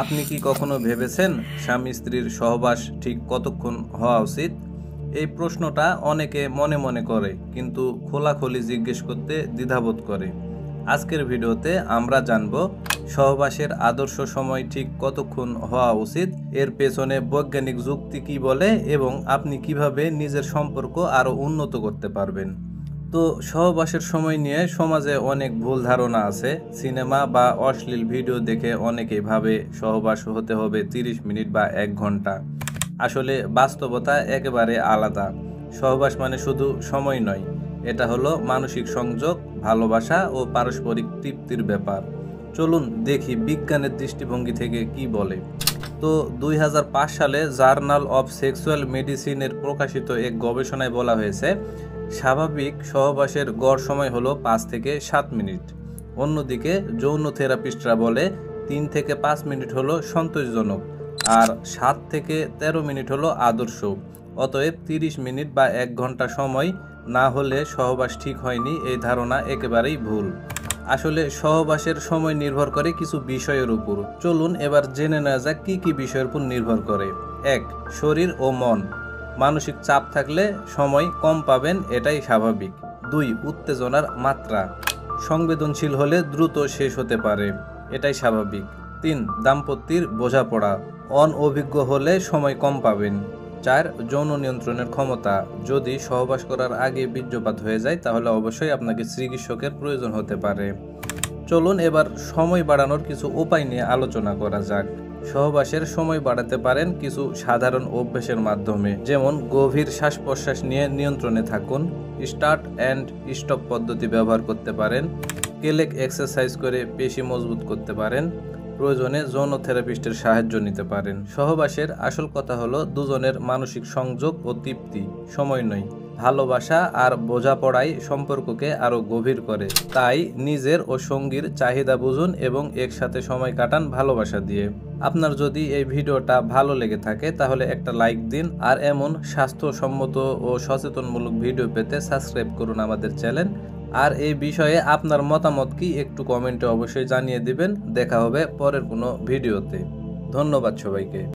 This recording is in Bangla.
আপনি কি কখনো ভেবেছেন স্বামী স্ত্রীর সহবাস ঠিক কতক্ষণ হওয়া উচিত? এই প্রশ্নটা অনেকে মনে মনে করে, কিন্তু খোলাখুলি জিজ্ঞেস করতে দ্বিধাবোধ করে। আজকের ভিডিওতে আমরা জানব সহবাসের আদর্শ সময় ঠিক কতক্ষণ হওয়া উচিত, এর পেছনে বৈজ্ঞানিক যুক্তি কী বলে এবং আপনি কিভাবে নিজের সম্পর্ক আরও উন্নত করতে পারবেন। তো সহবাসের সময় নিয়ে সমাজে অনেক ভুল ধারণা আছে। সিনেমা বা অশ্লীল ভিডিও দেখে অনেকেই ভাবে সহবাস হতে হবে 30 মিনিট বা 1 ঘন্টা। আসলে বাস্তবতা একেবারে আলাদা। সহবাস মানে শুধু সময় নয়, এটা হলো মানসিক সংযোগ, ভালোবাসা ও পারস্পরিক তৃপ্তির ব্যাপার। চলুন দেখি বিজ্ঞানের দৃষ্টিভঙ্গি থেকে কি বলে। তো 2005 সালে জার্নাল অফ সেক্সুয়াল মেডিসিনের প্রকাশিত এক গবেষণায় বলা হয়েছে, স্বাভাবিক সহবাসের গড় সময় হলো 5 থেকে 7 মিনিট। অন্যদিকে যৌন থেরাপিস্টরা বলে 3 থেকে 5 মিনিট হলো সন্তোষজনক, আর 7 থেকে 13 মিনিট হলো আদর্শ। অতএব 30 মিনিট বা 1 ঘন্টা সময় না হলে সহবাস ঠিক হয়নি, এই ধারণা একেবারেই ভুল। আসলে সহবাসের সময় নির্ভর করে কিছু বিষয়ের উপর। চলুন এবার জেনে নেওয়া যাক কি কি বিষয়ের উপর নির্ভর করে। 1. শরীর ও মন। মানসিক চাপ থাকলে সময় কম পাবেন, এটাই স্বাভাবিক। 2. উত্তেজনার মাত্রা। সংবেদনশীল হলে দ্রুত শেষ হতে পারে, এটাই স্বাভাবিক। 3. দাম্পত্যের বোঝাপড়া। অনভিজ্ঞ হলে সময় কম পাবেন। 4. যৌন নিয়ন্ত্রণের ক্ষমতা। যদি সহবাস করার আগে বীর্যপাত হয়ে যায় তাহলে অবশ্যই আপনাকে চিকিৎসকের প্রয়োজন হতে পারে। চলুন এবার সময় বাড়ানোর কিছু উপায় নিয়ে আলোচনা করা যাক। সহবাসের সময় বাড়াতে পারেন কিছু সাধারণ অভ্যাসের মাধ্যমে, যেমন গভীর শ্বাস প্রশ্বাস নিয়ে নিয়ন্ত্রণে থাকুন, স্টার্ট অ্যান্ড স্টপ পদ্ধতি ব্যবহার করতে পারেন, কেলেক এক্সারসাইজ করে পেশি মজবুত করতে পারেন, প্রয়োজনে যৌন থেরাপিস্টের সাহায্য নিতে পারেন। সহবাসের আসল কথা হলো দুজনের মানসিক সংযোগ ও তৃপ্তি, সময় নয়। ভালোবাসা আর বোঝাপড়াই সম্পর্ককে আরও গভীর করে। তাই নিজের ও সঙ্গীর চাহিদা বুঝুন এবং একসাথে সময় কাটান ভালোবাসা দিয়ে। আপনার যদি এই ভিডিওটা ভালো লেগে থাকে তাহলে একটা লাইক দিন, আর এমন স্বাস্থ্যসম্মত ও সচেতনমূলক ভিডিও পেতে সাবস্ক্রাইব করুন আমাদের চ্যানেল। আর এই বিষয়ে আপনার মতামত কি একটু কমেন্টে অবশ্যই জানিয়ে দিবেন। দেখা হবে পরের কোনো ভিডিওতে। ধন্যবাদ সবাইকে।